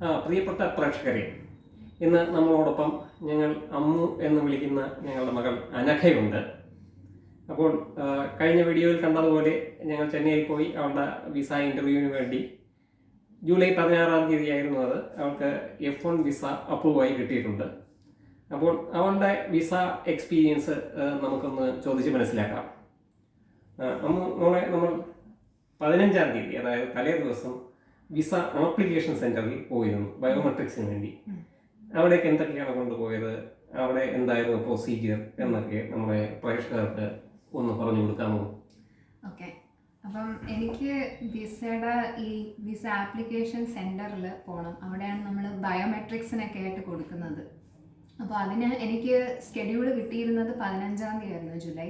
പ്രിയപ്പെട്ട പ്രേക്ഷകരെ, ഇന്ന് നമ്മളോടൊപ്പം ഞങ്ങൾ അമ്മു എന്ന് വിളിക്കുന്ന ഞങ്ങളുടെ മകൾ അനഘയുണ്ട്. അപ്പോൾ കഴിഞ്ഞ വീഡിയോയിൽ കണ്ടതുപോലെ ഞങ്ങൾ ചെന്നൈയിൽ പോയി അവളുടെ വിസ ഇൻ്റർവ്യൂവിന് വേണ്ടി ജൂലൈ 16-ാം തീയതിയായിരുന്നു അത്. അവൾക്ക് F1 വിസ അപ്രൂവായി കിട്ടിയിട്ടുണ്ട്. അപ്പോൾ അവളുടെ വിസ എക്സ്പീരിയൻസ് നമുക്കൊന്ന് ചോദിച്ച് മനസ്സിലാക്കാം. മോളെ, നമ്മൾ 15-ാം തീയതി, അതായത് തലേ ദിവസം വിസ ആപ്ലിക്കേഷൻ സെന്ററിൽ പോയിരുന്നു ബയോമെട്രിക്സിന് വേണ്ടി. അവിടേക്ക് എന്തൊക്കെയാണ് കൊണ്ടുപോയത്, അവിടെ എന്തായിരുന്നു പ്രൊസീജിയർ എന്നൊക്കെ നമ്മളെ പ്രേക്ഷകർക്ക് ഒന്ന് പറഞ്ഞു കൊടുക്കാമോ? ഓക്കെ, അപ്പം എനിക്ക് ഈ വിസ ആപ്ലിക്കേഷൻ സെന്ററിൽ പോകണം. അവിടെയാണ് നമ്മൾ ബയോമെട്രിക്സിനൊക്കെ ആയിട്ട് കൊടുക്കുന്നത്. അപ്പോൾ അതിന് എനിക്ക് സ്കെഡ്യൂൾ കിട്ടിയിരുന്നത് 15-ാം തീയതി ആയിരുന്നു. ജൂലൈ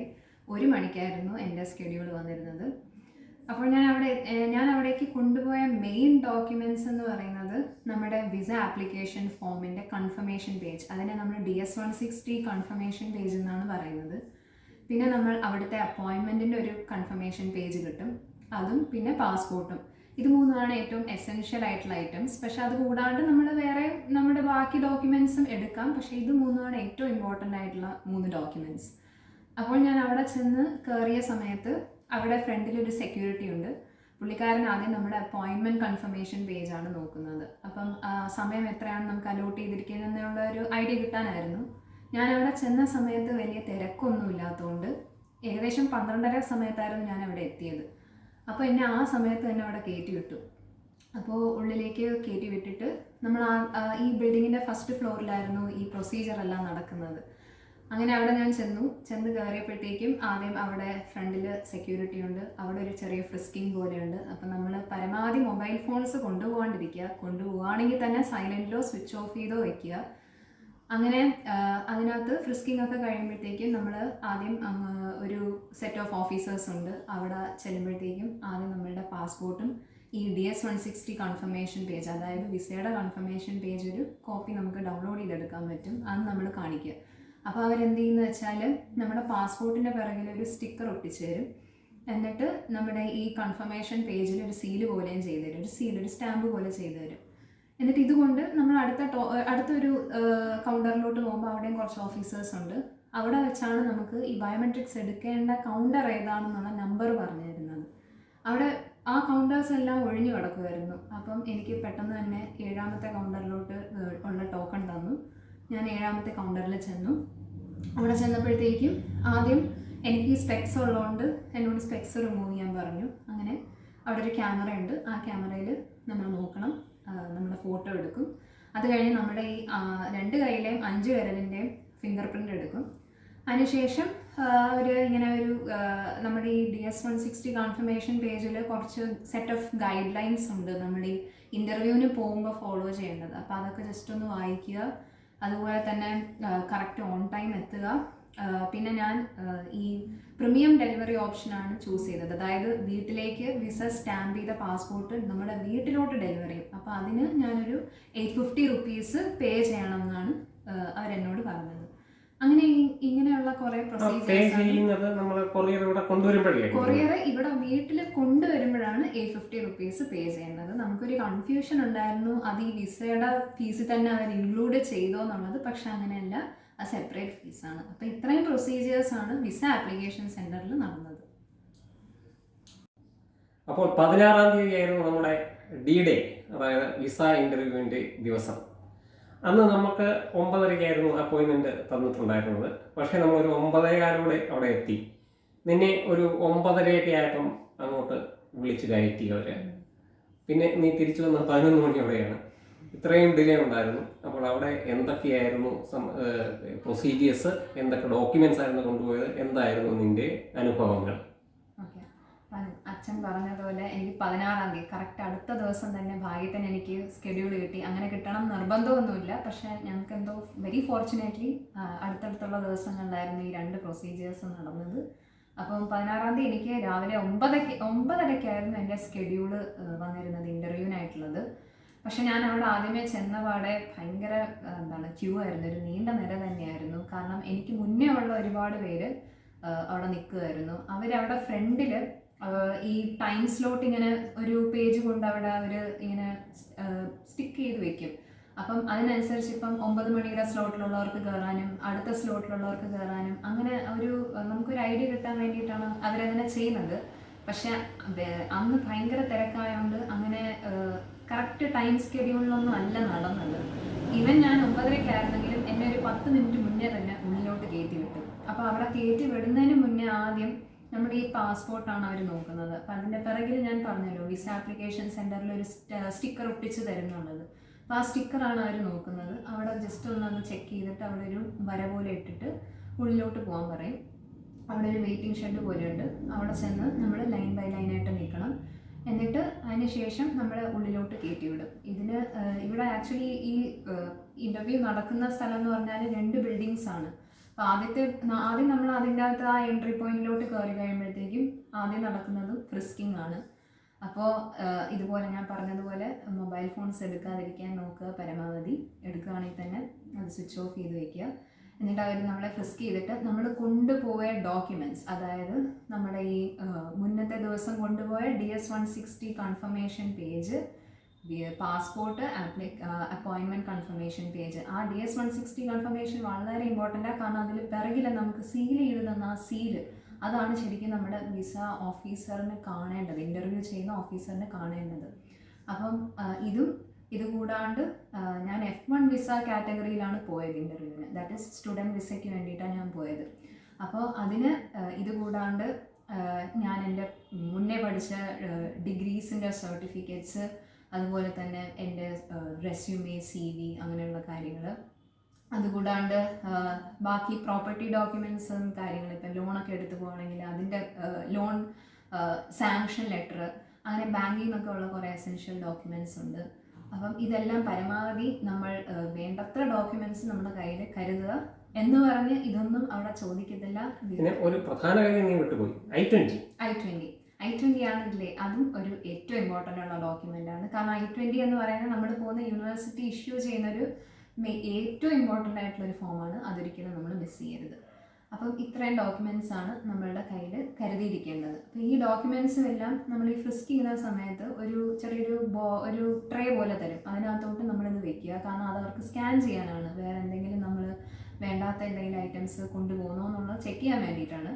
1 മണിക്കായിരുന്നു എൻ്റെ സ്കെഡ്യൂൾ വന്നിരുന്നത്. അപ്പോൾ ഞാൻ അവിടേക്ക് കൊണ്ടുപോയ മെയിൻ ഡോക്യുമെൻറ്റ്സ് എന്ന് പറയുന്നത് നമ്മുടെ വിസ ആപ്ലിക്കേഷൻ ഫോമിൻ്റെ കൺഫർമേഷൻ പേജ്. അതിനെ നമ്മൾ DS-160 കൺഫർമേഷൻ പേജ് എന്നാണ് പറയുന്നത്. പിന്നെ നമ്മൾ അവിടുത്തെ അപ്പോയിൻമെൻറ്റിൻ്റെ ഒരു കൺഫർമേഷൻ പേജ് കിട്ടും, അതും പിന്നെ പാസ്പോർട്ടും. ഇത് മൂന്നുമാണ് ഏറ്റവും എസെൻഷ്യൽ ആയിട്ടുള്ള ഐറ്റംസ്. പക്ഷെ അത് കൂടാണ്ട് നമ്മൾ വേറെ നമ്മുടെ ബാക്കി ഡോക്യുമെൻറ്റ്സും എടുക്കാം. പക്ഷേ ഇത് മൂന്നുമാണ് ഏറ്റവും ഇമ്പോർട്ടൻ്റ് ആയിട്ടുള്ള 3 ഡോക്യുമെൻറ്റ്സ്. അപ്പോൾ ഞാൻ അവിടെ ചെന്ന് കയറിയ സമയത്ത് അവിടെ ഫ്രണ്ടിലൊരു സെക്യൂരിറ്റി ഉണ്ട്. പുള്ളിക്കാരൻ ആദ്യം നമ്മുടെ അപ്പോയിൻമെൻറ്റ് കൺഫർമേഷൻ പേജാണ് നോക്കുന്നത്. അപ്പം സമയം എത്രയാണ് നമുക്ക് അലോട്ട് ചെയ്തിരിക്കുന്നത് എന്നുള്ള ഒരു ഐഡിയ കിട്ടാനായിരുന്നു. ഞാൻ അവിടെ ചെന്ന സമയത്ത് വലിയ തിരക്കൊന്നും ഇല്ലാത്തതുകൊണ്ട് ഏകദേശം 12:30 സമയത്തായിരുന്നു ഞാൻ അവിടെ എത്തിയത്. അപ്പോൾ എന്നെ ആ സമയത്ത് തന്നെ അവിടെ കയറ്റി വിട്ടു. അപ്പോൾ ഉള്ളിലേക്ക് കയറ്റി വിട്ടിട്ട് നമ്മൾ ഈ ബിൽഡിങ്ങിൻ്റെ ഫസ്റ്റ് ഫ്ലോറിലായിരുന്നു ഈ പ്രൊസീജിയർ എല്ലാം നടക്കുന്നത്. അങ്ങനെ അവിടെ ഞാൻ ചെന്ന് കയറിയപ്പോഴത്തേക്കും ആദ്യം അവിടെ ഫ്രണ്ടിൽ സെക്യൂരിറ്റി ഉണ്ട്. അവിടെ ഒരു ചെറിയ ഫ്രിസ്കിങ് പോലെയുണ്ട്. അപ്പം നമ്മൾ പരമാവധി മൊബൈൽ ഫോൺസ് കൊണ്ടുപോവുകയാണെങ്കിൽ തന്നെ സൈലൻറ്റിലോ സ്വിച്ച് ഓഫ് ചെയ്തോ വയ്ക്കുക. അങ്ങനെ അതിനകത്ത് ഫ്രിസ്കിങ് ഒക്കെ കഴിയുമ്പോഴത്തേക്കും നമ്മൾ ആദ്യം ഒരു സെറ്റ് ഓഫ് ഓഫീസേഴ്സ് ഉണ്ട്. അവിടെ ചെല്ലുമ്പോഴത്തേക്കും ആദ്യം നമ്മളുടെ പാസ്പോർട്ടും ഈ DS-160 കൺഫർമേഷൻ പേജ്, അതായത് വിസയുടെ കൺഫർമേഷൻ പേജ് ഒരു കോപ്പി നമുക്ക് ഡൗൺലോഡ് ചെയ്തെടുക്കാൻ പറ്റും. അത് നമ്മൾ കാണിക്കുക. അപ്പോൾ അവരെന്ത് ചെയ്യുന്നത് വെച്ചാൽ നമ്മുടെ പാസ്പോർട്ടിൻ്റെ പിറകിൽ ഒരു സ്റ്റിക്കർ ഒട്ടിച്ചു തരും. എന്നിട്ട് നമ്മുടെ ഈ കൺഫർമേഷൻ പേജിൽ ഒരു സീല് പോലെയും ചെയ്തു തരും, ഒരു സ്റ്റാമ്പ് പോലെ ചെയ്തു തരും. എന്നിട്ട് ഇതുകൊണ്ട് നമ്മൾ അടുത്തൊരു കൗണ്ടറിലോട്ട് പോകുമ്പോൾ അവിടെയും കുറച്ച് ഓഫീസേഴ്സ് ഉണ്ട്. അവിടെ വെച്ചാണ് നമുക്ക് ഈ ബയോമെട്രിക്സ് എടുക്കേണ്ട കൗണ്ടർ ഏതാണെന്നുള്ള നമ്പർ പറഞ്ഞു തരുന്നത്. അവിടെ ആ കൗണ്ടേഴ്സ് എല്ലാം ഒഴിഞ്ഞു കിടക്കുമായിരുന്നു. അപ്പം എനിക്ക് പെട്ടെന്ന് തന്നെ 7-ാമത്തെ കൗണ്ടറിലോട്ട് ഉള്ള ടോക്കൺ തന്നു. ഞാൻ 7-ാമത്തെ കൗണ്ടറിൽ ചെന്നു. അവിടെ ചെന്നപ്പോഴത്തേക്കും ആദ്യം എനിക്ക് സ്പെക്സ് ഉള്ളതുകൊണ്ട് എന്നോട് സ്പെക്സ് റിമൂവ് ചെയ്യാൻ പറഞ്ഞു. അങ്ങനെ അവിടെ ഒരു ക്യാമറ ഉണ്ട്. ആ ക്യാമറയിൽ നമ്മൾ നോക്കണം, നമ്മുടെ ഫോട്ടോ എടുക്കും. അത് കഴിഞ്ഞ് നമ്മുടെ ഈ 2 കൈയിലെയും 5 വിരലിൻ്റെയും ഫിംഗർ പ്രിൻ്റ് എടുക്കും. അതിനുശേഷം നമ്മുടെ ഈ DS-160 കൺഫർമേഷൻ പേജിൽ കുറച്ച് സെറ്റ് ഓഫ് ഗൈഡ് ലൈൻസ് ഉണ്ട് നമ്മൾ ഈ ഇൻ്റർവ്യൂവിന് പോകുമ്പോൾ ഫോളോ ചെയ്യേണ്ടത്. അപ്പോൾ അതൊക്കെ ജസ്റ്റ് ഒന്ന് വായിക്കുക. അതുപോലെ തന്നെ കറക്റ്റ് ഓൺ ടൈം എത്തുക. പിന്നെ ഞാൻ ഈ പ്രീമിയം ഡെലിവറി ഓപ്ഷനാണ് ചൂസ് ചെയ്തത്. അതായത് വീട്ടിലേക്ക് വിസ സ്റ്റാമ്പ് ചെയ്ത പാസ്പോർട്ട് നമ്മുടെ വീട്ടിലോട്ട് ഡെലിവറി ചെയ്യും. അപ്പോൾ അതിന് ഞാനൊരു 850 റുപ്പീസ് പേ ചെയ്യണം എന്നാണ് അവരെന്നോട് പറഞ്ഞത്. അങ്ങനെ ഇങ്ങനെയുള്ള കുറേ പ്രൊസീജിയേഴ്സ് കൊറിയർ ഇവിടെ വീട്ടിൽ കൊണ്ടുവരുമ്പോഴാണ് 850 റുപ്പീസ് പേ ചെയ്യുന്നത്. നമുക്കൊരു കൺഫ്യൂഷൻ ഉണ്ടായിരുന്നു, അത് ഈ വിസയുടെ ഫീസിൽ തന്നെ അവർ ഇൻക്ലൂഡ് ചെയ്തോ എന്നുള്ളത്. പക്ഷെ അങ്ങനെയല്ല, അത് സെപ്പറേറ്റ് ഫീസാണ്. അപ്പോൾ ഇത്രയും പ്രൊസീജിയേഴ്സാണ് വിസ ആപ്ലിക്കേഷൻ സെന്ററിൽ നടന്നത്. അപ്പോൾ 16-ാം തീയതി ആയിരുന്നു നമ്മുടെ D-Day, അതായത് വിസ ഇന്റർവ്യൂവിന്റെ ദിവസം. അന്ന് നമുക്ക് 9:30-ക്കായിരുന്നു അപ്പോയിൻമെന്റ് തന്നിട്ടുണ്ടായിരുന്നത്. പക്ഷെ നമ്മളൊരു 9:15 അവിടെ എത്തി. നിന്നെ ഒരു 9:30 ആയപ്പം അങ്ങോട്ട് വിളിച്ച് കയറ്റി അവര്. പിന്നെ നീ തിരിച്ചു വന്ന 11 മണിയോടെയാണ്. ഇത്രയും ഡിലേ ഉണ്ടായിരുന്നു. അപ്പോൾ അവിടെ എന്തൊക്കെയായിരുന്നു പ്രൊസീജിയേഴ്സ്, എന്തൊക്കെ ഡോക്യുമെന്റ്സ് ആയിരുന്നു കൊണ്ടുപോയത്, എന്തായിരുന്നു നിന്റെ അനുഭവങ്ങൾ? അച്ഛൻ പറഞ്ഞതുപോലെ എനിക്ക് 16-ാം തീയതി കറക്റ്റ് അടുത്ത ദിവസം തന്നെ ഭാഗ്യത്തിന് എനിക്ക് സ്കെഡ്യൂൾ കിട്ടി. അങ്ങനെ കിട്ടണം നിർബന്ധമൊന്നുമില്ല. പക്ഷേ ഞങ്ങൾക്ക് എന്തോ വെരി ഫോർച്ചുനേറ്റ്ലി അടുത്തടുത്തുള്ള ദിവസങ്ങളിലായിരുന്നു ഈ 2 പ്രൊസീജിയേഴ്സ് നടന്നത്. അപ്പം 16-ാം തീയതി എനിക്ക് രാവിലെ 9:30-ക്കായിരുന്നു എൻ്റെ സ്കെഡ്യൂള് വന്നിരുന്നത് ഇൻ്റർവ്യൂവിനായിട്ടുള്ളത്. പക്ഷെ ഞാൻ അവിടെ ആദ്യമേ ചെന്നപാടെ ഭയങ്കര ക്യൂ ആയിരുന്നു, ഒരു നീണ്ട നിര തന്നെയായിരുന്നു. കാരണം എനിക്ക് മുന്നേ ഉള്ള ഒരുപാട് പേര് അവിടെ നിൽക്കുമായിരുന്നു. അവരവിടെ ഫ്രണ്ടിൽ ഈ ടൈം സ്ലോട്ട് ഇങ്ങനെ ഒരു പേജ് കൊണ്ട് അവിടെ അവർ ഇങ്ങനെ സ്റ്റിക്ക് ചെയ്ത് വെക്കും. അപ്പം അതിനനുസരിച്ച് ഇപ്പം 9 മണിയുടെ സ്ലോട്ടിലുള്ളവർക്ക് കയറാനും അടുത്ത സ്ലോട്ടിലുള്ളവർക്ക് കയറാനും അങ്ങനെ നമുക്കൊരു ഐഡിയ കിട്ടാൻ വേണ്ടിയിട്ടാണ് അവരങ്ങനെ ചെയ്യുന്നത്. പക്ഷെ അന്ന് ഭയങ്കര തിരക്കായതുകൊണ്ട് അങ്ങനെ കറക്റ്റ് ടൈം സ്കെഡ്യൂളിലൊന്നും അല്ല നടന്നത്. ഈവൻ ഞാൻ 9:30-ആയിരുന്നെങ്കിലും എന്നെ ഒരു 10 മിനിറ്റ് മുന്നേ തന്നെ ഉള്ളിലോട്ട് കയറ്റി വിട്ടു. അപ്പോൾ അവിടെ കയറ്റി വിടുന്നതിന് മുന്നേ ആദ്യം നമ്മുടെ ഈ പാസ്പോർട്ടാണ് അവർ നോക്കുന്നത്. അപ്പം അതിൻ്റെ പിറകിൽ ഞാൻ പറഞ്ഞല്ലോ വിസ ആപ്ലിക്കേഷൻ സെൻറ്ററിൽ ഒരു സ്റ്റിക്കർ ഒട്ടിച്ച് തരുന്നുള്ളത്. അപ്പോൾ ആ സ്റ്റിക്കറാണ് അവർ നോക്കുന്നത്. അവിടെ ജസ്റ്റ് ഒന്ന് ചെക്ക് ചെയ്തിട്ട് അവിടെ ഒരു വര പോലെ ഇട്ടിട്ട് ഉള്ളിലോട്ട് പോകാൻ പറയും. അവിടെ ഒരു വെയിറ്റിംഗ് ഷെഡ് പോലെയുണ്ട്. അവിടെ ചെന്ന് നമ്മൾ ലൈൻ ബൈ ലൈനായിട്ട് നിൽക്കണം. എന്നിട്ട് അതിന് ശേഷം നമ്മൾ ഉള്ളിലോട്ട് കയറ്റി വിടും. ഇവിടെ ആക്ച്വലി ഈ ഇൻ്റർവ്യൂ നടക്കുന്ന സ്ഥലം എന്ന് പറഞ്ഞാൽ 2 ബിൽഡിങ്സ് ആണ്. അപ്പോൾ ആദ്യം നമ്മൾ അതിൻ്റെ അകത്ത് ആ എൻട്രി പോയിന്റിലോട്ട് കയറി കഴിയുമ്പോഴത്തേക്കും ആദ്യം നടക്കുന്നത് ഫ്രിസ്കിംഗ് ആണ്. അപ്പോൾ ഇതുപോലെ ഞാൻ പറഞ്ഞതുപോലെ മൊബൈൽ ഫോൺസ് എടുക്കാതിരിക്കാൻ നോക്കുക. പരമാവധി എടുക്കുകയാണെങ്കിൽ തന്നെ അത് സ്വിച്ച് ഓഫ് ചെയ്ത് വയ്ക്കുക. എന്നിട്ട് അവർ നമ്മളെ ഫ്രിസ്ക് ചെയ്തിട്ട് നമ്മൾ കൊണ്ടുപോയ ഡോക്യുമെൻറ്റ്സ്, അതായത് നമ്മുടെ ഈ മുന്നത്തെ ദിവസം കൊണ്ടുപോയ DS-160 confirmation page, passport, appointment confirmation page. ആ DS-160 കൺഫർമേഷൻ വളരെ ഇമ്പോർട്ടൻ്റാണ്. കാരണം അതിൽ പിറകിൽ നമുക്ക് സീൽ ചെയ്ത് തന്ന ആ സീല്, അതാണ് ശരിക്കും നമ്മുടെ വിസ ഓഫീസറിന് കാണേണ്ടത്, ഇൻ്റർവ്യൂ ചെയ്യുന്ന ഓഫീസറിന് കാണേണ്ടത്. അപ്പം ഇത് കൂടാണ്ട് ഞാൻ F1 വിസ കാറ്റഗറിയിലാണ് പോയത് ഇൻ്റർവ്യൂവിന്. ദാറ്റ് ഈസ് സ്റ്റുഡൻറ്റ് വിസയ്ക്ക് വേണ്ടിയിട്ടാണ് ഞാൻ പോയത്. അപ്പോൾ അതിന് ഇത് കൂടാണ്ട് ഞാൻ എൻ്റെ മുന്നേ പഠിച്ച ഡിഗ്രീസിൻ്റെ സർട്ടിഫിക്കറ്റ്സ്, അതുപോലെ തന്നെ എൻ്റെ റെസ്യൂമേ, CV അങ്ങനെയുള്ള കാര്യങ്ങൾ, അതുകൂടാണ്ട് ബാക്കി പ്രോപ്പർട്ടി ഡോക്യുമെൻറ്റ്സും കാര്യങ്ങൾ, ഇപ്പം ലോണൊക്കെ എടുത്തു പോവുകയാണെങ്കിൽ അതിൻ്റെ ലോൺ സാങ്ഷൻ ലെറ്റർ, അങ്ങനെ ബാങ്കിൽ നിന്നൊക്കെ ഉള്ള കുറേ എസെൻഷ്യൽ ഡോക്യുമെൻറ്റ്സ് ഉണ്ട്. അപ്പം ഇതെല്ലാം പരമാവധി നമ്മൾ വേണ്ടത്ര ഡോക്യുമെൻറ്റ്സ് നമ്മുടെ കയ്യിൽ കരുതുക. എന്ന് പറഞ്ഞ് ഇതൊന്നും അവിടെ ചോദിക്കത്തില്ല. ഒരു പ്രധാന കാര്യം നീ വിട്ടുപോയി, I-20 ആണെങ്കിലേ അതും ഒരു ഏറ്റവും ഇമ്പോർട്ടൻ്റ് ഉള്ള ഡോക്യുമെൻ്റ് ആണ്. കാരണം I-20 എന്ന് പറയുന്നത് നമ്മൾ പോകുന്ന യൂണിവേഴ്സിറ്റി ഇഷ്യൂ ചെയ്യുന്നൊരു ഏറ്റവും ഇമ്പോർട്ടൻ്റ് ആയിട്ടുള്ളൊരു ഫോമാണ്. അതൊരിക്കലും നമ്മൾ മിസ് ചെയ്യരുത്. അപ്പം ഇത്രയും ഡോക്യുമെൻറ്റ്സ് ആണ് നമ്മളുടെ കയ്യിൽ കരുതിയിരിക്കേണ്ടത്. അപ്പോൾ ഈ ഡോക്യുമെൻറ്റ്സും എല്ലാം നമ്മൾ ഈ ഫ്രിസ്ക് ചെയ്യുന്ന സമയത്ത് ഒരു ചെറിയൊരു ട്രേ പോലെ തരും. അതിനകത്തോട്ട് നമ്മളിത് വെക്കുക. കാരണം അത് അവർക്ക് സ്കാൻ ചെയ്യാനാണ്. വേറെ എന്തെങ്കിലും നമ്മൾ വേണ്ടാത്ത എന്തെങ്കിലും ഐറ്റംസ് കൊണ്ടുപോകുന്നോ എന്നുള്ളത് ചെക്ക് ചെയ്യാൻ വേണ്ടിയിട്ടാണ്.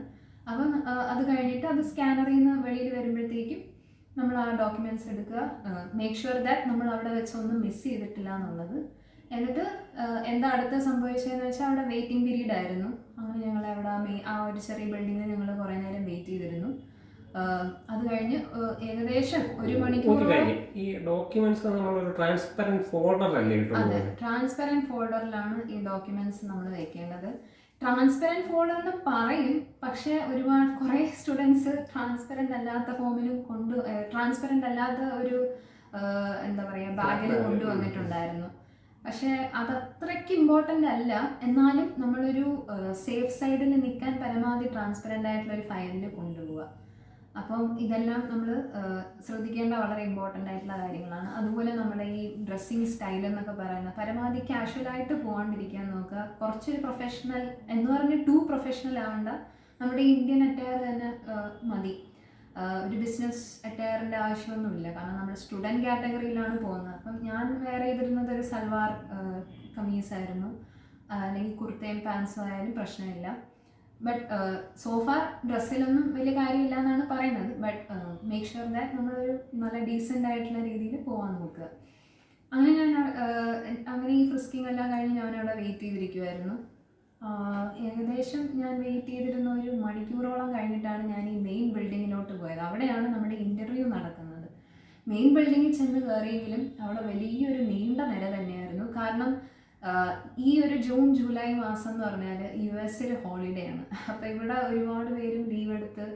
അപ്പം അത് കഴിഞ്ഞിട്ട് അത് സ്കാനറിൽ നിന്ന് വെളിയിൽ വരുമ്പോഴത്തേക്കും നമ്മൾ ആ ഡോക്യുമെൻറ്റ്സ് എടുക്കുക. മേക്ക് ഷുവർ ദാറ്റ് നമ്മൾ അവിടെ വെച്ചൊന്നും മിസ് ചെയ്തിട്ടില്ല എന്നുള്ളത്. എന്നിട്ട് എന്താ അടുത്ത സംഭവിച്ചതെന്ന് വെച്ചാൽ അവിടെ വെയിറ്റിംഗ് പീരീഡ് ആയിരുന്നു. അങ്ങനെ ഞങ്ങൾ അവിടെ ആ ഒരു ചെറിയ ബിൽഡിങ്ങിൽ ഞങ്ങൾ കുറേ നേരം വെയിറ്റ് ചെയ്തിരുന്നു. അത് കഴിഞ്ഞ് ഏകദേശം 1 മണിക്കൂർ. ഈ ഡോക്യുമെന്റ്സ് നമ്മളൊരു ട്രാൻസ്പെറന്റ് ഫോൾഡറിലല്ലേ കിട്ടുന്നത്? അതെ, ട്രാൻസ്പെറന്റ് ഫോൾഡറിലാണ് ഈ ഡോക്യുമെന്റ്സ് നമ്മൾ വെക്കേണ്ടത്. ട്രാൻസ്പെറന്റ് ഫോൾഡർ എന്ന് പറയും, പക്ഷേ കുറേ സ്റ്റുഡൻസ് ട്രാൻസ്പെറന്റ് അല്ലാത്ത ഫോമിലും ട്രാൻസ്പെറന്റ് അല്ലാത്ത ഒരു എന്താ പറയുക ബാഗിൽ കൊണ്ടുവന്നിട്ടുണ്ടായിരുന്നു. പക്ഷേ അത് അത്രയ്ക്ക് ഇമ്പോർട്ടൻ്റ് അല്ല. എന്നാലും നമ്മളൊരു സേഫ് സൈഡിൽ നിൽക്കാൻ പരമാവധി ട്രാൻസ്പെറൻ്റ് ആയിട്ടുള്ളൊരു ഫയലിൽ കൊണ്ടുപോവുക. അപ്പം ഇതെല്ലാം നമ്മൾ ശ്രദ്ധിക്കേണ്ട വളരെ ഇമ്പോർട്ടൻ്റ് ആയിട്ടുള്ള കാര്യങ്ങളാണ്. അതുപോലെ നമ്മുടെ ഈ ഡ്രസ്സിങ് സ്റ്റൈൽ എന്നൊക്കെ പറയുന്നത് പരമാവധി കാഷ്വലായിട്ട് പോകാണ്ടിരിക്കാൻ നോക്കുക. കുറച്ചൊരു പ്രൊഫഷണൽ എന്ന് പറഞ്ഞ് ടു പ്രൊഫഷണൽ ആവേണ്ട, നമ്മുടെ ഇന്ത്യൻ അറ്റയർ തന്നെ മതി. ഒരു ബിസിനസ് അറ്റയറിൻ്റെ ആവശ്യമൊന്നുമില്ല. കാരണം നമ്മൾ സ്റ്റുഡൻറ്റ് കാറ്റഗറിയിലാണ് പോകുന്നത്. അപ്പം ഞാൻ വെയർ ചെയ്തിരുന്നത് ഒരു സൽവാർ കമീസായിരുന്നു, അല്ലെങ്കിൽ കുർത്തയും പാൻസും ആയാലും പ്രശ്നമില്ല. ബട്ട് സോഫാർ ഡ്രസ്സിലൊന്നും വലിയ കാര്യമില്ല എന്നാണ് പറയുന്നത്. ബട്ട് മേക്ക് ഷുവർ ദാറ്റ് നമ്മളൊരു നല്ല ഡീസൻ്റ് ആയിട്ടുള്ള രീതിയിൽ പോകാൻ നോക്കുക. അങ്ങനെ ഈ ഫ്രിസ്കിങ് എല്ലാം കഴിഞ്ഞ് ഞാനവിടെ വെയിറ്റ് ചെയ്തിരിക്കുമായിരുന്നു. ഏകദേശം ഞാൻ വെയിറ്റ് ചെയ്തിരുന്ന 1 മണിക്കൂറോളം കഴിഞ്ഞിട്ടാണ് ഞാൻ ഈ മെയിൻ ബിൽഡിങ്ങിലോട്ട് പോയത്. അവിടെയാണ് നമ്മുടെ ഇൻ്റർവ്യൂ നടക്കുന്നത്. മെയിൻ ബിൽഡിങ്ങിൽ ചെന്ന് കയറിയെങ്കിലും അവിടെ വലിയൊരു നീണ്ട നിര തന്നെയായിരുന്നു. കാരണം ഈ ഒരു ജൂൺ ജൂലൈ മാസം എന്ന് പറഞ്ഞാൽ US ഹോളിഡേ ആണ്. അപ്പോൾ ഇവിടെ ഒരുപാട് പേരും ലീവ് എടുത്ത്,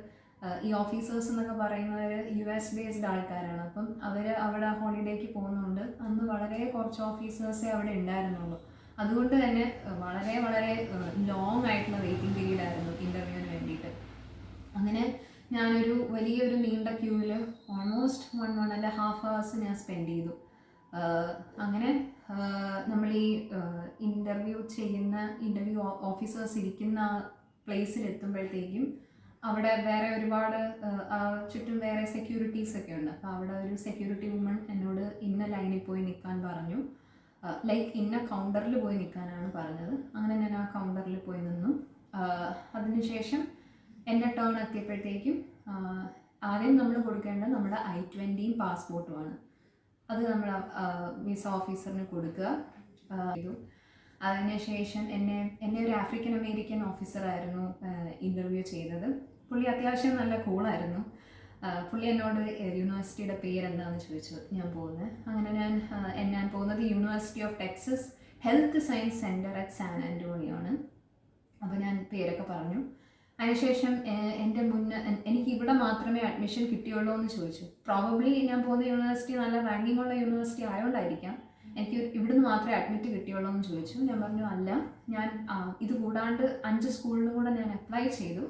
ഈ ഓഫീസേഴ്സ് എന്നൊക്കെ പറയുന്നവർ US ബേസ്ഡ് ആൾക്കാരാണ്. അപ്പം അവർ അവിടെ ഹോളിഡേക്ക് പോകുന്നതുകൊണ്ട് അന്ന് വളരെ കുറച്ച് ഓഫീസേഴ്സേ അവിടെ ഉണ്ടായിരുന്നുള്ളൂ. അതുകൊണ്ട് തന്നെ വളരെ വളരെ ലോങ് ആയിട്ടുള്ള വെയിറ്റിംഗ് പീരീഡ് ആയിരുന്നു ഇൻ്റർവ്യൂവിന് വേണ്ടിയിട്ട്. അങ്ങനെ ഞാനൊരു വലിയൊരു നീണ്ട ക്യൂവിൽ ഓൾമോസ്റ്റ് 1.5 hours ഞാൻ സ്പെൻഡ് ചെയ്തു. അങ്ങനെ നമ്മൾ ഈ ഇൻ്റർവ്യൂ ഓഫീസേഴ്സ് ഇരിക്കുന്ന പ്ലേസിൽ എത്തുമ്പോഴത്തേക്കും അവിടെ വേറെ ഒരുപാട് ചുറ്റും വേറെ സെക്യൂരിറ്റീസ് ഒക്കെ ഉണ്ട്. അപ്പോൾ അവിടെ ഒരു സെക്യൂരിറ്റി വുമൺ എന്നോട് ഇന്ന ലൈനിൽ പോയി നിൽക്കാൻ പറഞ്ഞു. ലൈക്ക് ഇന്ന കൗണ്ടറിൽ പോയി നിൽക്കാനാണ് പറഞ്ഞത്. അങ്ങനെ ഞാൻ ആ കൗണ്ടറിൽ പോയി നിന്നു. അതിനുശേഷം എൻ്റെ ടേൺ എത്തിയപ്പോഴത്തേക്കും ആദ്യം നമ്മൾ കൊടുക്കേണ്ടത് നമ്മുടെ I-20 പാസ്പോർട്ടുമാണ്. അത് നമ്മൾ വിസ ഓഫീസറിന് കൊടുക്കുക ചെയ്തു. അതിനുശേഷം എന്നെ ഒരു ആഫ്രിക്കൻ അമേരിക്കൻ ഓഫീസറായിരുന്നു ഇൻ്റർവ്യൂ ചെയ്തത്. പുള്ളി അത്യാവശ്യം നല്ല കൂളായിരുന്നു. പുള്ളി എന്നോട് യൂണിവേഴ്സിറ്റിയുടെ പേരെന്താണെന്ന് ചോദിച്ചു ഞാൻ പോകുന്നത്. അങ്ങനെ ഞാൻ പോകുന്നത് university of Texas health science centre at San Antonio ആണ്. അപ്പോൾ ഞാൻ പേരൊക്കെ പറഞ്ഞു. അതിനുശേഷം എനിക്ക് ഇവിടെ മാത്രമേ അഡ്മിഷൻ കിട്ടിയുള്ളൂ എന്ന് ചോദിച്ചു. പ്രോബബ്ലി ഞാൻ പോകുന്ന യൂണിവേഴ്സിറ്റി നല്ല റാങ്കിങ് ഉള്ള യൂണിവേഴ്സിറ്റി ആയതുകൊണ്ടായിരിക്കാം എനിക്ക് ഇവിടുന്ന് മാത്രമേ അഡ്മിറ്റ് കിട്ടിയുള്ളൂ എന്ന് ചോദിച്ചു. ഞാൻ പറഞ്ഞു അല്ല, ഞാൻ ഇത് കൂടാണ്ട് 5 സ്കൂളിലും കൂടെ ഞാൻ അപ്ലൈ ചെയ്തു.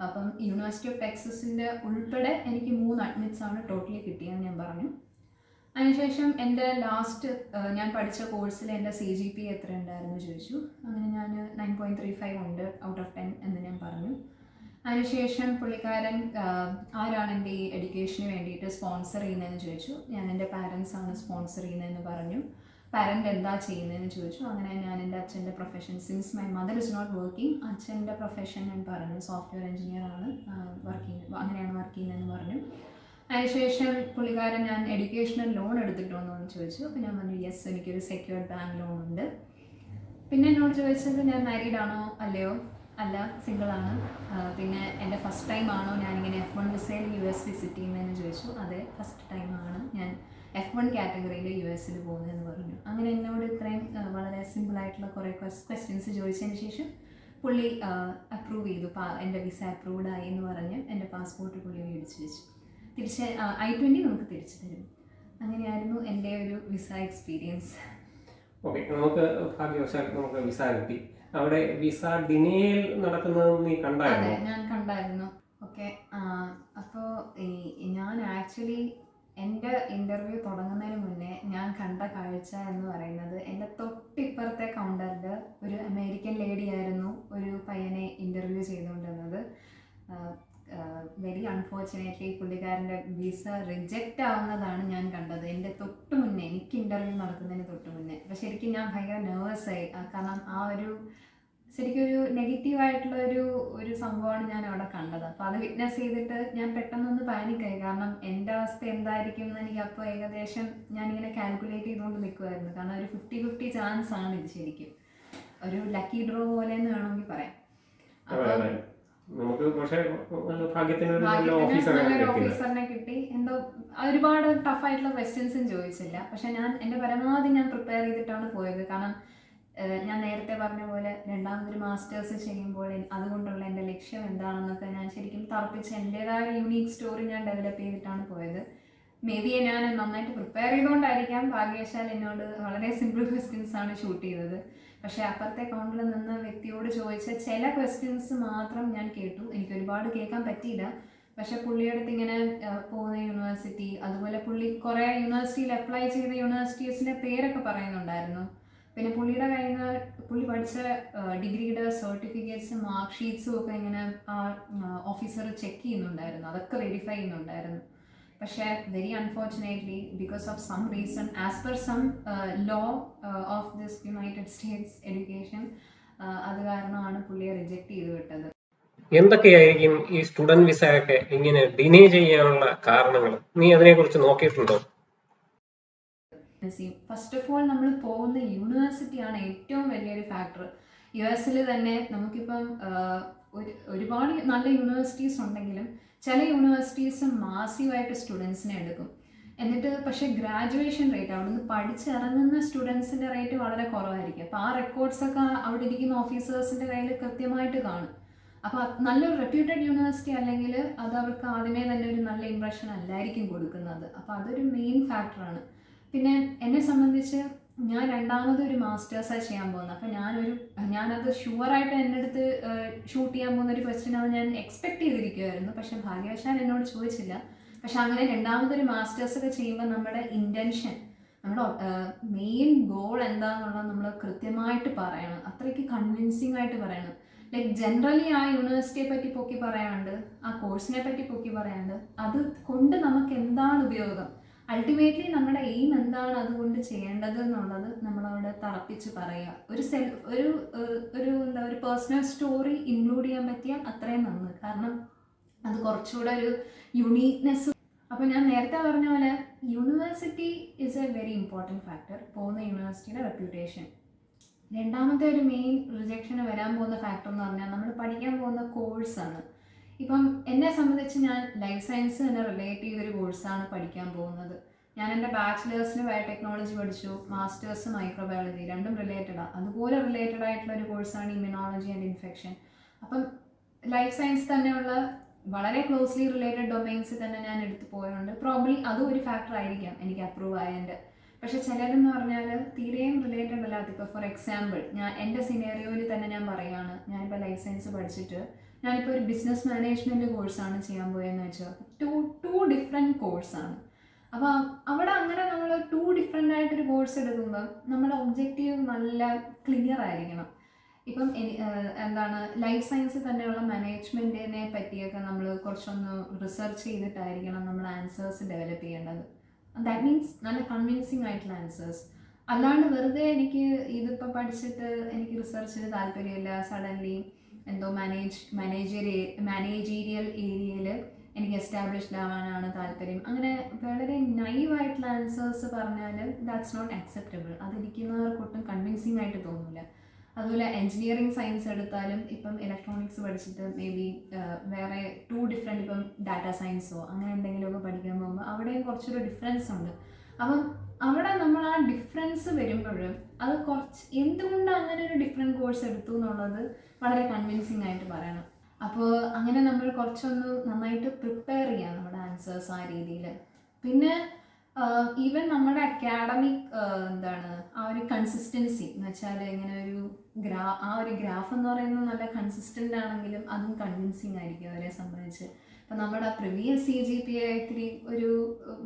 അപ്പം യൂണിവേഴ്സിറ്റി ഓഫ് ടെക്സസിൻ്റെ ഉൾപ്പെടെ എനിക്ക് 3 അഡ്മിറ്റ്സാണ് ടോട്ടലി കിട്ടിയെന്ന് ഞാൻ പറഞ്ഞു. അതിനുശേഷം എൻ്റെ ലാസ്റ്റ് ഞാൻ പഠിച്ച കോഴ്സിൽ എൻ്റെ CGP എത്ര ഉണ്ടായിരുന്നു ചോദിച്ചു. അങ്ങനെ ഞാൻ 9.35 ഉണ്ട് ഔട്ട് ഓഫ് 10 എന്ന് ഞാൻ പറഞ്ഞു. അതിനുശേഷം പുള്ളിക്കാരൻ ആരാണ് എൻ്റെ ഈ എഡ്യൂക്കേഷന് വേണ്ടിയിട്ട് സ്പോൺസർ ചെയ്യുന്നതെന്ന് ചോദിച്ചു. ഞാൻ എൻ്റെ പാരൻസാണ് സ്പോൺസർ ചെയ്യുന്നതെന്ന് പറഞ്ഞു. പാരൻ്റ് എന്താ ചെയ്യുന്നതെന്ന് ചോദിച്ചു. അങ്ങനെ ഞാൻ എൻ്റെ അച്ഛൻ്റെ profession, since my mother is not working, അച്ഛൻ്റെ പ്രൊഫഷൻ ഞാൻ പറഞ്ഞു സോഫ്റ്റ്വെയർ എഞ്ചിനീയർ ആണ്, അങ്ങനെയാണ് വർക്ക് ചെയ്യുന്നതെന്ന് പറഞ്ഞു. അതിനുശേഷം പുള്ളിക്കാരൻ ഞാൻ എഡ്യൂക്കേഷണൽ ലോൺ എടുത്തിട്ടുണ്ടോ എന്ന് ചോദിച്ചു. അപ്പോൾ ഞാൻ പറഞ്ഞു യെസ്, എനിക്കൊരു സെക്യൂർഡ് ബാങ്ക് ലോൺ ഉണ്ട്. പിന്നെ എന്നോട് ചോദിച്ചത് ഞാൻ മാരീഡ് ആണോ അല്ലയോ. അല്ല, സിംഗിളാണ്. പിന്നെ എൻ്റെ ഫസ്റ്റ് ടൈം ആണോ ഞാനിങ്ങനെ F1 വിസയിൽ US വിസിറ്റ് ചെയ്യുന്നതെന്ന് ചോദിച്ചു. അതെ, ഫസ്റ്റ് ടൈമാണ് ഞാൻ F1 കാറ്റഗറിയിൽ US പോകുന്നതെന്ന് പറഞ്ഞു. അങ്ങനെ എന്നോട് ഇത്രയും വളരെ സിമ്പിളായിട്ടുള്ള കുറേ ക്വസ്റ്റ്യൻസ് ചോദിച്ചതിന് ശേഷം പുള്ളി അപ്രൂവ് ചെയ്തു. എൻ്റെ വിസ അപ്രൂവ്ഡ് ആയി എന്ന് പറഞ്ഞ് എൻ്റെ പാസ്പോർട്ട് പുള്ളി മേടിച്ച് വെച്ചു. തിരിച്ച് I-20 നമുക്ക് തിരിച്ചു തരും. അങ്ങനെയായിരുന്നു എൻ്റെ ഒരു വിസ എക്സ്പീരിയൻസ്. ഓക്കെ, നമുക്ക് ഭാഗ്യവശാൽ നമുക്ക് വിസ കിട്ടി. അവിടെ വിസ ഡിനേൽ നടക്കുന്നത് നീ കണ്ടായിരുന്നു? അതെ, ഞാൻ കണ്ടായിരുന്നു. ഓക്കെ, അപ്പോൾ ഞാൻ ആക്ച്വലി എൻ്റെ ഇൻ്റർവ്യൂ തുടങ്ങുന്നതിന് മുന്നേ ഞാൻ കണ്ട കാഴ്ച എന്ന് പറയുന്നത്, എൻ്റെ തൊട്ടിപ്പുറത്തെ കൗണ്ടറിൽ ഒരു അമേരിക്കൻ ലേഡി ആയിരുന്നു ഒരു പയ്യനെ ഇൻ്റർവ്യൂ ചെയ്തുകൊണ്ടിരുന്നത്. വെരി അൺഫോർച്ചുനേറ്റ്ലി പുള്ളിക്കാരൻ്റെ വിസ റിജക്റ്റ് ആവുന്നതാണ് ഞാൻ കണ്ടത് എൻ്റെ തൊട്ട് മുന്നേ, എനിക്ക് ഇൻ്റർവ്യൂ നടക്കുന്നതിന് തൊട്ട് മുന്നേ. അപ്പോൾ ശരിക്കും ഞാൻ ഭയങ്കര നെർവസായി. കാരണം ശരിക്കും ഒരു നെഗറ്റീവായിട്ടുള്ള ഒരു സംഭവമാണ് ഞാൻ അവിടെ കണ്ടത്. അപ്പോൾ അത് വിറ്റ്നസ് ചെയ്തിട്ട് ഞാൻ പെട്ടെന്നൊന്ന് പാനിക്കായി. കാരണം എൻ്റെ അവസ്ഥ എന്തായിരിക്കും എന്ന് എനിക്ക് അപ്പോൾ ഏകദേശം ഞാനിങ്ങനെ കാൽക്കുലേറ്റ് ചെയ്തുകൊണ്ട് നിൽക്കുമായിരുന്നു. കാരണം ഒരു 50-50 ചാൻസ് ആണ് ഇത്, ശരിക്കും ഒരു ലക്കി ഡ്രോ പോലെ എന്ന് വേണമെങ്കിൽ പറയാം. അപ്പം നമുക്ക് പക്ഷേ നല്ലൊരു ഓഫീസറിനെ കിട്ടി. എന്തോ ഒരുപാട് ടഫായിട്ടുള്ള ക്വസ്റ്റ്യൻസും ചോദിച്ചില്ല. പക്ഷെ എൻ്റെ പരമാവധി ഞാൻ പ്രിപ്പയർ ചെയ്തിട്ടാണ് പോയത്. കാരണം ഞാൻ നേരത്തെ പറഞ്ഞ പോലെ രണ്ടാമതൊരു മാസ്റ്റേഴ്സ് ചെയ്യുമ്പോൾ അതുകൊണ്ടുള്ള എൻ്റെ ലക്ഷ്യം എന്താണെന്നൊക്കെ ഞാൻ ശരിക്കും തറപ്പിച്ച് എൻ്റേതായ യൂണീക്ക് സ്റ്റോറി ഞാൻ ഡെവലപ്പ് ചെയ്തിട്ടാണ് പോയത്. മേ ബി ഞാൻ നന്നായിട്ട് പ്രിപ്പയർ ചെയ്തുകൊണ്ടായിരിക്കാം ഭാഗ്യവശാൽ എന്നോട് വളരെ സിമ്പിൾ ക്വസ്റ്റ്യൻസ് ആണ് ഷൂട്ട് ചെയ്തത്. പക്ഷേ അപ്പുറത്തെ കൗണ്ടറിൽ നിന്ന് വ്യക്തിയോട് ചോദിച്ച ചില ക്വസ്റ്റ്യൻസ് മാത്രം ഞാൻ കേട്ടു. എനിക്ക് ഒരുപാട് കേൾക്കാൻ പറ്റിയില്ല. പക്ഷെ പുള്ളിയുടെ അടുത്ത് ഇങ്ങനെ പോകുന്ന യൂണിവേഴ്സിറ്റി, അതുപോലെ പുള്ളി കുറേ യൂണിവേഴ്സിറ്റിയിൽ അപ്ലൈ ചെയ്ത യൂണിവേഴ്സിറ്റീസിൻ്റെ പേരൊക്കെ പറയുന്നുണ്ടായിരുന്നു. പിന്നെ പുള്ളിയുടെ കയ്യിൽ നിന്ന് പുള്ളി പഠിച്ച ഡിഗ്രിയുടെ സർട്ടിഫിക്കറ്റ്സും മാർക്ക് ഷീറ്റ്സും ഒക്കെ ഇങ്ങനെ ഓഫീസർ ചെക്ക് ചെയ്യുന്നുണ്ടായിരുന്നു, അതൊക്കെ വെരിഫൈ ചെയ്യുന്നുണ്ടായിരുന്നു. പക്ഷേ very unfortunately because of some reason as per some law of this United States education, അത് കാരണമാണ് പുള്ളിയെ റിജക്റ്റ് ചെയ്ത് വിട്ടത്. എന്തൊക്കെയായിരിക്കും ഈ സ്റ്റുഡന്റ് വിസ ഒക്കെ ഇങ്ങനെ ഡിനേ ചെയ്യാനുള്ള കാരണങ്ങൾ? നീ അതിനെക്കുറിച്ച് നോക്കിയിട്ടുണ്ടോ? ഫസ്റ്റ് ഓഫ് ഓൾ നമ്മൾ പോകുന്ന യൂണിവേഴ്സിറ്റിയാണ് ഏറ്റവും വലിയൊരു ഫാക്ടർ. US തന്നെ നമുക്കിപ്പം ഒരുപാട് നല്ല യൂണിവേഴ്സിറ്റീസ് ഉണ്ടെങ്കിലും ചില യൂണിവേഴ്സിറ്റീസ് മാസീവായിട്ട് സ്റ്റുഡൻസിനെ എടുക്കും. എന്നിട്ട് പക്ഷേ ഗ്രാജുവേഷൻ റേറ്റ്, അവിടെ നിന്ന് പഠിച്ചിറങ്ങുന്ന സ്റ്റുഡൻസിൻ്റെ റേറ്റ് വളരെ കുറവായിരിക്കും. അപ്പോൾ ആ റെക്കോർഡ്സൊക്കെ അവിടെ ഇരിക്കുന്ന ഓഫീസേഴ്സിൻ്റെ കയ്യിൽ കൃത്യമായിട്ട് കാണും. അപ്പോൾ നല്ലൊരു റെപ്യൂട്ടഡ് യൂണിവേഴ്സിറ്റി അല്ലെങ്കിൽ അത് അവർക്ക് ആദ്യമേ തന്നെ ഒരു നല്ല ഇംപ്രഷൻ അല്ലായിരിക്കും കൊടുക്കുന്നത്. അപ്പോൾ അതൊരു മെയിൻ ഫാക്ടറാണ്. പിന്നെ എന്നെ സംബന്ധിച്ച് ഞാൻ രണ്ടാമതൊരു മാസ്റ്റേഴ്സാണ് ചെയ്യാൻ പോകുന്നത്. അപ്പോൾ ഞാനത് ഷുവറായിട്ട് എൻ്റെ അടുത്ത് ഷൂട്ട് ചെയ്യാൻ പോകുന്ന ഒരു ക്വസ്റ്റ്യൻ അത് ഞാൻ എക്സ്പെക്ട് ചെയ്തിരിക്കുമായിരുന്നു. പക്ഷേ ഭാഗ്യവശാൽ എന്നോട് ചോദിച്ചില്ല. പക്ഷെ അങ്ങനെ രണ്ടാമതൊരു മാസ്റ്റേഴ്സൊക്കെ ചെയ്യുമ്പോൾ നമ്മുടെ ഇൻറ്റൻഷൻ, നമ്മുടെ മെയിൻ ഗോൾ എന്താണെന്നുള്ളത് നമ്മൾ കൃത്യമായിട്ട് പറയണം, അത്രയ്ക്ക് കൺവിൻസിങ് ആയിട്ട് പറയണം. ലൈക്ക് ജനറലി ആ യൂണിവേഴ്സിറ്റിയെ പറ്റി പൊക്കി പറയാണ്ട്, ആ കോഴ്സിനെ പറ്റി പൊക്കി പറയാണ്ട്, അത് കൊണ്ട് നമുക്ക് എന്താണ് ഉപയോഗം, അൾട്ടിമേറ്റ്ലി നമ്മുടെ എയിം എന്താണ് അതുകൊണ്ട് ചെയ്യേണ്ടത് എന്നുള്ളത് നമ്മളവിടെ തറപ്പിച്ച് പറയുക. ഒരു പേഴ്സണൽ സ്റ്റോറി ഇൻക്ലൂഡ് ചെയ്യാൻ പറ്റിയാൽ അത്രയും നന്ന്. കാരണം അത് കുറച്ചുകൂടെ ഒരു യുണീക്നെസ്. അപ്പോൾ ഞാൻ നേരത്തെ പറഞ്ഞ പോലെ university is a very important factor. പോകുന്ന യൂണിവേഴ്സിറ്റിയുടെ റെപ്യൂട്ടേഷൻ. രണ്ടാമത്തെ ഒരു മെയിൻ റിജക്ഷന് വരാൻ പോകുന്ന ഫാക്ടർ എന്ന് പറഞ്ഞാൽ നമ്മൾ പഠിക്കാൻ പോകുന്ന കോഴ്സാണ്. ഇപ്പം എന്നെ സംബന്ധിച്ച് ഞാൻ ലൈഫ് സയൻസ് തന്നെ റിലേറ്റ് ചെയ്തൊരു കോഴ്സാണ് പഠിക്കാൻ പോകുന്നത്. ഞാൻ എൻ്റെ ബാച്ചിലേഴ്സിന് ബയോടെക്നോളജി പഠിച്ചു, മാസ്റ്റേഴ്സ് മൈക്രോബയോളജി, രണ്ടും റിലേറ്റഡാണ്. അതുപോലെ റിലേറ്റഡ് ആയിട്ടുള്ള ഒരു കോഴ്സാണ് ഇമ്മ്യൂണോളജി ആൻഡ് ഇൻഫെക്ഷൻ. അപ്പം ലൈഫ് സയൻസ് തന്നെയുള്ള വളരെ ക്ലോസ്ലി റിലേറ്റഡ് ഡൊമൈൻസ് തന്നെ ഞാൻ എടുത്തു പോയതുകൊണ്ട് പ്രോബ്ലി അതും ഒരു ഫാക്ടർ ആയിരിക്കാം എനിക്ക് അപ്രൂവ് ആയതിൻ്റെ. പക്ഷെ ചിലരെന്ന് പറഞ്ഞാൽ തീരെയും റിലേറ്റഡ് അല്ലാത്ത, ഇപ്പോൾ ഫോർ എക്സാമ്പിൾ എൻ്റെ സിനേറിയോയിൽ തന്നെ ഞാൻ പറയുകയാണ്, ഞാനിപ്പോൾ ലൈഫ് സയൻസ് പഠിച്ചിട്ട് ഞാനിപ്പോൾ ഒരു ബിസിനസ് മാനേജ്മെൻറ്റ് കോഴ്സാണ് ചെയ്യാൻ പോയതെന്ന് വെച്ചാൽ ടു ഡിഫറെൻറ്റ് കോഴ്സാണ്. അപ്പോൾ അവിടെ അങ്ങനെ നമ്മൾ ടു ഡിഫറെൻ്റ് ആയിട്ടൊരു കോഴ്സ് എടുക്കുമ്പോൾ നമ്മുടെ ഒബ്ജക്റ്റീവ് നല്ല ക്ലിയർ ആയിരിക്കണം. ഇപ്പം എന്താണ് ലൈഫ് സയൻസ് തന്നെയുള്ള മാനേജ്മെൻറ്റിനെ പറ്റിയൊക്കെ നമ്മൾ കുറച്ചൊന്ന് റിസർച്ച് ചെയ്തിട്ടായിരിക്കണം നമ്മൾ ആൻസേഴ്സ് ഡെവലപ്പ് ചെയ്യേണ്ടത്. ദാറ്റ് മീൻസ് നല്ല കൺവിൻസിങ് ആയിട്ടുള്ള ആൻസേഴ്സ്. അല്ലാണ്ട് വെറുതെ എനിക്ക് ഇതിപ്പോൾ പഠിച്ചിട്ട് എനിക്ക് റിസർച്ചിന് താല്പര്യമില്ല, സഡൻലി എന്തോ മാനേജീരിയൽ ഏരിയയിൽ എനിക്ക് എസ്റ്റാബ്ലിഷ്ഡ് ആവാനാണ് താല്പര്യം, അങ്ങനെ വളരെ നൈവായിട്ടുള്ള ആൻസേഴ്സ് പറഞ്ഞാൽ ദാറ്റ്സ് നോട്ട് അക്സെപ്റ്റബിൾ. അതിരിക്കുന്നവർക്കൊട്ടും കൺവിൻസിങ് ആയിട്ട് തോന്നില്ല. അതുപോലെ എൻജിനീയറിംഗ് സയൻസ് എടുത്താലും ഇപ്പം ഇലക്ട്രോണിക്സ് പഠിച്ചിട്ട് മേ ബി വേറെ ടു ഡിഫറെൻറ്റ്, ഇപ്പം ഡാറ്റാ സയൻസോ അങ്ങനെ എന്തെങ്കിലുമൊക്കെ പഠിക്കാൻ പോകുമ്പോൾ അവിടെയും കുറച്ചൊരു ഡിഫറൻസ് ഉണ്ട്. അപ്പം അവിടെ നമ്മൾ ആ ഡിഫറൻസ് വരുമ്പോഴും അത് കുറച്ച് എന്തുകൊണ്ട് അങ്ങനെ ഒരു ഡിഫറെൻറ്റ് കോഴ്സ് എടുത്തു എന്നുള്ളത് വളരെ കൺവിൻസിങ് ആയിട്ട് പറയണം. അപ്പോൾ അങ്ങനെ നമ്മൾ കുറച്ചൊന്ന് നന്നായിട്ട് പ്രിപ്പയർ ചെയ്യാം നമ്മുടെ ആൻസേഴ്സ് ആ രീതിയിൽ. പിന്നെ ഈവൻ നമ്മുടെ അക്കാഡമിക് ആ ഒരു കൺസിസ്റ്റൻസി എന്ന് വെച്ചാൽ ഇങ്ങനെ ആ ഒരു ഗ്രാഫ് എന്ന് പറയുന്നത് നല്ല കൺസിസ്റ്റൻ്റ് ആണെങ്കിലും അതും കൺവിൻസിങ് ആയിരിക്കും അവരെ സംബന്ധിച്ച്. അപ്പം നമ്മുടെ പ്രീവിയസ് CGPA ഇത്തിരി ഒരു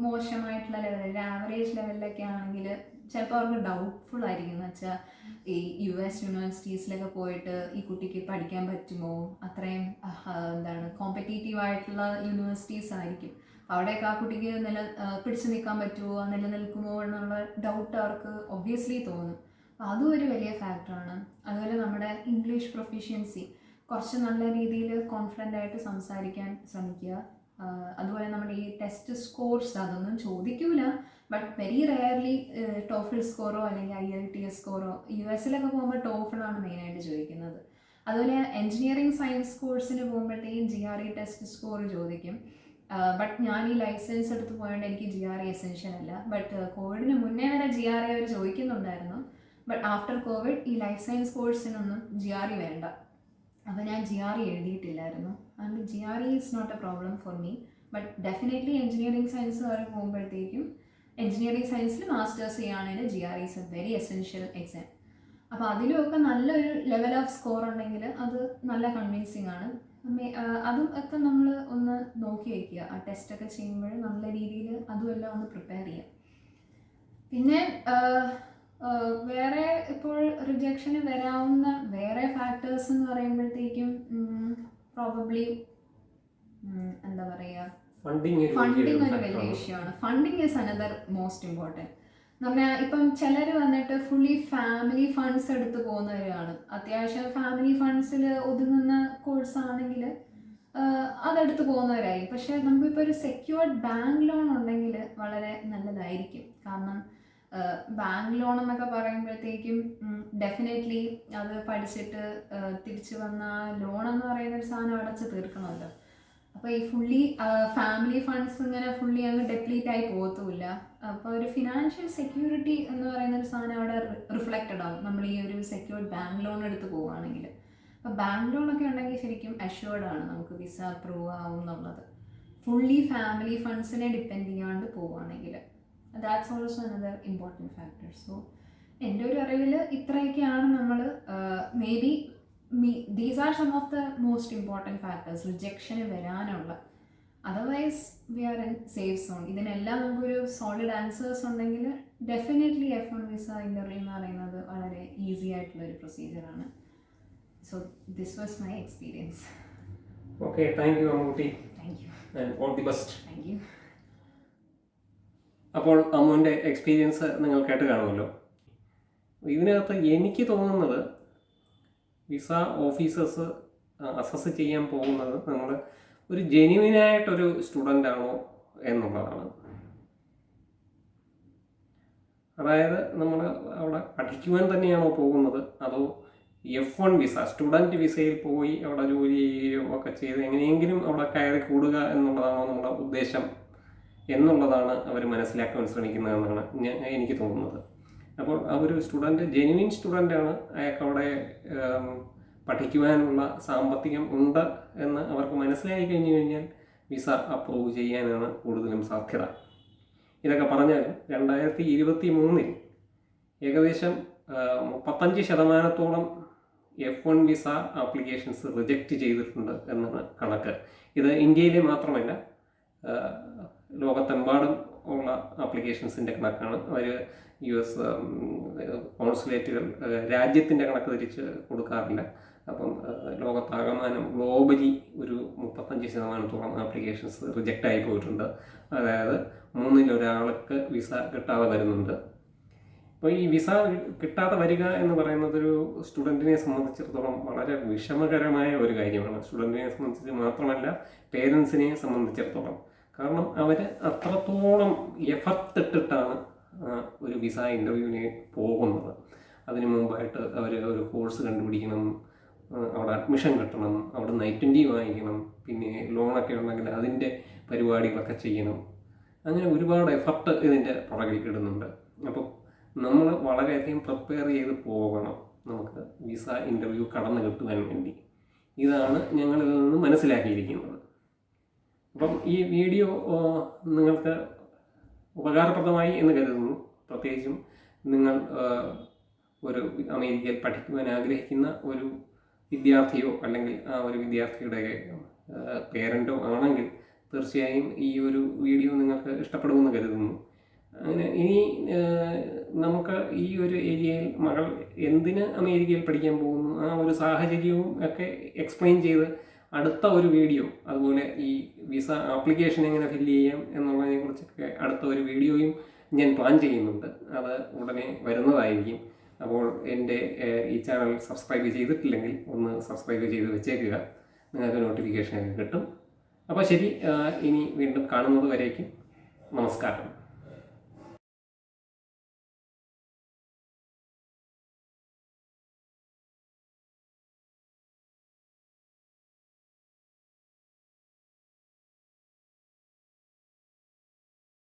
മോശമായിട്ടുള്ള ലെവലിൽ, ഒരു ആവറേജ് ലെവലിലൊക്കെ ആണെങ്കിൽ ചിലപ്പോൾ അവർക്ക് ഡൗട്ട്ഫുൾ ആയിരിക്കും. എന്ന് വെച്ചാൽ ഈ US യൂണിവേഴ്സിറ്റീസിലൊക്കെ പോയിട്ട് ഈ കുട്ടിക്ക് പഠിക്കാൻ പറ്റുമോ, അത്രയും കോമ്പറ്റീറ്റീവ് ആയിട്ടുള്ള യൂണിവേഴ്സിറ്റീസ് ആയിരിക്കും. അവിടെയൊക്കെ ആ കുട്ടിക്ക് പിടിച്ചു നിൽക്കാൻ പറ്റുമോ, നിലനിൽക്കുമോ എന്നുള്ള ഡൗട്ട് അവർക്ക് ഒബ്വിയസ്ലി തോന്നും. അപ്പോൾ അതും ഒരു വലിയ ഫാക്ടറാണ്. അതുപോലെ നമ്മുടെ ഇംഗ്ലീഷ് പ്രൊഫിഷ്യൻസി കുറച്ച് നല്ല രീതിയിൽ കോൺഫിഡൻ്റ് ആയിട്ട് സംസാരിക്കാൻ ശ്രമിക്കുക. അതുപോലെ നമ്മുടെ ഈ ടെസ്റ്റ് സ്കോർസ് അതൊന്നും ചോദിക്കൂല, ബട്ട് വെരി റെയർലി ടോഫിൾ സ്കോറോ അല്ലെങ്കിൽ IELTS സ്കോറോ, US പോകുമ്പോൾ ടോഫിളാണ് മെയിനായിട്ട് ചോദിക്കുന്നത്. അതുപോലെ എൻജിനീയറിംഗ് സയൻസ് കോഴ്സിന് പോകുമ്പോഴത്തേക്കും GRE ടെസ്റ്റ് സ്കോർ ചോദിക്കും. ബട്ട് ഞാൻ ഈ ലൈസൻസ് എടുത്ത് പോയതുകൊണ്ട് എനിക്ക് GRE എസെൻഷ്യൽ അല്ല. ബട്ട് കോവിഡിന് മുന്നേ വരെ GRE അവർ ചോദിക്കുന്നുണ്ടായിരുന്നു. ബട്ട് ആഫ്റ്റർ കോവിഡ് ഈ ലൈഫ് സയൻസ് കോഴ്സിനൊന്നും GRE വേണ്ട. അപ്പോൾ ഞാൻ GRE എഴുതിയിട്ടില്ലായിരുന്നു. അതുകൊണ്ട് GRE is not a problem for me. But definitely engineering science വരെ പോകുമ്പോഴത്തേക്കും എൻജിനീയറിംഗ് സയൻസിൽ മാസ്റ്റേഴ്സ് ചെയ്യുകയാണെങ്കിൽ GRE is a very essential exam. അപ്പോൾ അതിലുമൊക്കെ നല്ലൊരു ലെവൽ ഓഫ് സ്കോർ ഉണ്ടെങ്കിൽ അത് നല്ല കൺവിൻസിങ് ആണ്. അതും ഒക്കെ നമ്മൾ ഒന്ന് നോക്കി വയ്ക്കുക. ആ ടെസ്റ്റൊക്കെ ചെയ്യുമ്പോൾ നല്ല രീതിയിൽ അതുമെല്ലാം ഒന്ന് പ്രിപ്പയർ ചെയ്യുക. പിന്നെ വേറെ ഇപ്പോൾ റിജക്ഷന് വരാവുന്ന വേറെ ഫാക്ടേഴ്സ് എന്ന് പറയുമ്പോഴത്തേക്കും പ്രോബബ്ലി ഫണ്ടിങ് ഒരു വലിയ ഇഷ്യൂ ആണ്. Funding is another most important. എന്ന് പറഞ്ഞാൽ ഇപ്പം ചിലർ വന്നിട്ട് ഫുള്ളി ഫാമിലി ഫണ്ട്സ് എടുത്ത് പോകുന്നവരാണ്. അത്യാവശ്യം ഫാമിലി ഫണ്ട്സിൽ ഒതുങ്ങുന്ന കോഴ്സാണെങ്കിൽ അതെടുത്ത് പോകുന്നവരായി. പക്ഷേ നമുക്കിപ്പോൾ ഒരു സെക്യൂർഡ് ബാങ്ക് ലോൺ ഉണ്ടെങ്കിൽ വളരെ നല്ലതായിരിക്കും. കാരണം ബാങ്ക് ലോൺ എന്നൊക്കെ പറയുമ്പോഴത്തേക്കും ഡെഫിനറ്റ്ലി അത് പഠിച്ചിട്ട് തിരിച്ചു വന്ന ലോൺ എന്ന് പറയുന്ന ഒരു സാധനം അടച്ച് തീർക്കണമല്ലോ. അപ്പോൾ ഈ ഫുള്ളി ഫാമിലി ഫണ്ട്സ് ഇങ്ങനെ ഫുള്ളി അങ്ങ് ഡെപ്ലീറ്റ് ആയി പോകത്തുമില്ല. അപ്പോൾ ഒരു ഫിനാൻഷ്യൽ സെക്യൂരിറ്റി എന്ന് പറയുന്ന ഒരു സാധനം അവിടെ റിഫ്ലക്റ്റഡ് ആവും നമ്മൾ ഈ ഒരു സെക്യൂർഡ് ബാങ്ക് ലോൺ എടുത്ത് പോവുകയാണെങ്കിൽ. അപ്പോൾ ബാങ്ക് ലോണൊക്കെ ഉണ്ടെങ്കിൽ ശരിക്കും അഷ്വേർഡ് ആണ് നമുക്ക് വിസ അപ്രൂവ് ആവും എന്നുള്ളത്. ഫുള്ളി ഫാമിലി ഫണ്ട്സിനെ ഡിപ്പെൻഡ് ചെയ്യാണ്ട് പോവുകയാണെങ്കിൽ that's also another important factor. So എൻ്റെ ഒരു അറിവിൽ ഇത്രയൊക്കെയാണ് നമ്മൾ may be these are some of the most important factors റിജക്ഷന് വരാനുള്ള. Otherwise we are in safe zone. ഇതിനെല്ലാം നമുക്കൊരു സോളിഡ് ആൻസേഴ്സ് ഉണ്ടെങ്കിൽ ഡെഫിനറ്റ്ലി F1 വിസ ഇൻ്റർവ്യൂ എന്ന് പറയുന്നത് വളരെ ഈസി ആയിട്ടുള്ളൊരു പ്രൊസീജിയറാണ്. So this was my experience. Okay, thank you Ammutty. Thank you. And all the best. Thank you. അപ്പോൾ അമ്മുവിൻ്റെ experience നിങ്ങൾ കേട്ട് കാണുമല്ലോ. ഇതിനകത്ത് എനിക്ക് തോന്നുന്നത് വിസ ഓഫീസേഴ്സ് അസസ് ചെയ്യാൻ പോകുന്നത് നമ്മൾ ഒരു ജെന്യുവിനായിട്ടൊരു സ്റ്റുഡൻ്റ് ആണോ എന്നുള്ളതാണ്. അതായത് നമ്മൾ അവിടെ പഠിക്കുവാൻ തന്നെയാണോ പോകുന്നത്, അതോ F1 വിസ സ്റ്റുഡൻറ്റ് വിസയിൽ പോയി അവിടെ ജോലി ചെയ്യുകയോ ഒക്കെ ചെയ്ത് എങ്ങനെയെങ്കിലും അവിടെ കയറി കൂടുക എന്നുള്ളതാണോ നമ്മുടെ ഉദ്ദേശം എന്നുള്ളതാണ് അവർ മനസ്സിലാക്കാൻ ശ്രമിക്കുന്നതെന്നാണ് എനിക്ക് തോന്നുന്നത്. അപ്പോൾ അവർ സ്റ്റുഡൻറ്റ് ജെന്യുവിൻ സ്റ്റുഡൻ്റാണ്, അയാൾക്ക് അവിടെ പഠിക്കുവാനുള്ള സാമ്പത്തികം ഉണ്ട് എന്ന് അവർക്ക് മനസ്സിലായി കഴിഞ്ഞു കഴിഞ്ഞാൽ വിസ അപ്രൂവ് ചെയ്യാനാണ് കൂടുതലും സാധ്യത. ഇതൊക്കെ പറഞ്ഞാലും 2023 ഏകദേശം 35% F1 വിസ ആപ്ലിക്കേഷൻസ് റിജക്റ്റ് ചെയ്തിട്ടുണ്ട് എന്നാണ് കണക്ക്. ഇത് ഇന്ത്യയിലെ മാത്രമല്ല, ലോകത്തെമ്പാടും ഉള്ള ആപ്ലിക്കേഷൻസിൻ്റെ കണക്കാണ്. അവർ US കോൺസുലേറ്റുകൾ രാജ്യത്തിൻ്റെ കണക്ക് തിരിച്ച് കൊടുക്കാറില്ല. അപ്പം ലോകത്താകമാനം ഗ്ലോബലി ഒരു 35% ആപ്ലിക്കേഷൻസ് റിജക്റ്റായി പോയിട്ടുണ്ട്. അതായത് 3 വിസ കിട്ടാതെ വരുന്നുണ്ട്. അപ്പോൾ ഈ വിസ കിട്ടാതെ വരിക എന്ന് പറയുന്നത് ഒരു സ്റ്റുഡൻറ്റിനെ സംബന്ധിച്ചിടത്തോളം വളരെ വിഷമകരമായ ഒരു കാര്യമാണ്. സ്റ്റുഡൻറ്റിനെ സംബന്ധിച്ച് മാത്രമല്ല, പേരൻസിനെ സംബന്ധിച്ചിടത്തോളം. കാരണം അവർ അത്രത്തോളം എഫർട്ട് ഇട്ടിട്ടാണ് ഒരു വിസ ഇൻ്റർവ്യൂവിന് പോകുന്നത്. അതിന് മുമ്പായിട്ട് അവർ ഒരു കോഴ്സ് കണ്ടുപിടിക്കണം, അവിടെ അഡ്മിഷൻ കിട്ടണം, അവിടെ I-20 വാങ്ങിക്കണം, പിന്നെ ലോണൊക്കെ ഉണ്ടെങ്കിൽ അതിൻ്റെ പരിപാടികളൊക്കെ ചെയ്യണം. അങ്ങനെ ഒരുപാട് എഫർട്ട് ഇതിൻ്റെ പുറകിൽ ഇടുന്നുണ്ട്. അപ്പോൾ നമ്മൾ വളരെയധികം പ്രിപ്പയർ ചെയ്ത് പോകണം നമുക്ക് വിസ ഇൻ്റർവ്യൂ കടന്നു കിട്ടുവാൻ വേണ്ടി. ഇതാണ് ഞങ്ങളിതിൽ നിന്ന് മനസ്സിലാക്കിയിരിക്കുന്നത്. അപ്പം ഈ വീഡിയോ നിങ്ങൾക്ക് ഉപകാരപ്രദമായി എന്ന് കരുതുന്നു. പ്രത്യേകിച്ചും നിങ്ങൾ ഒരു അമേരിക്കയിൽ പഠിക്കുവാൻ ആഗ്രഹിക്കുന്ന ഒരു വിദ്യാർത്ഥിയോ അല്ലെങ്കിൽ ആ ഒരു വിദ്യാർത്ഥിയുടെ പേരൻറ്റോ ആണെങ്കിൽ തീർച്ചയായും ഈ ഒരു വീഡിയോ നിങ്ങൾക്ക് ഇഷ്ടപ്പെടുമെന്ന് കരുതുന്നു. അങ്ങനെ ഇനി നമുക്ക് ഈ ഒരു ഏരിയയിൽ മകൾ എന്തിന് അമേരിക്കയിൽ പഠിക്കാൻ പോകുന്നു, ആ ഒരു സാഹചര്യവും ഒക്കെ എക്സ്പ്ലെയിൻ ചെയ്ത് അടുത്ത ഒരു വീഡിയോ, അതുപോലെ ഈ വിസ ആപ്ലിക്കേഷൻ എങ്ങനെ ഫില്ല് ചെയ്യാം എന്നുള്ളതിനെക്കുറിച്ചൊക്കെ അടുത്ത ഒരു വീഡിയോയും ഞാൻ പ്ലാൻ ചെയ്യുന്നുണ്ട്. അത് ഉടനെ വരുന്നതായിരിക്കും. അപ്പോൾ എൻ്റെ ഈ ചാനൽ സബ്സ്ക്രൈബ് ചെയ്തിട്ടില്ലെങ്കിൽ ഒന്ന് സബ്സ്ക്രൈബ് ചെയ്ത് വെച്ചേക്കുക, നിങ്ങൾക്ക് നോട്ടിഫിക്കേഷൻ കിട്ടും. അപ്പോൾ ശരി, ഇനി വീണ്ടും കാണുന്നത് വരേക്കും നമസ്കാരം.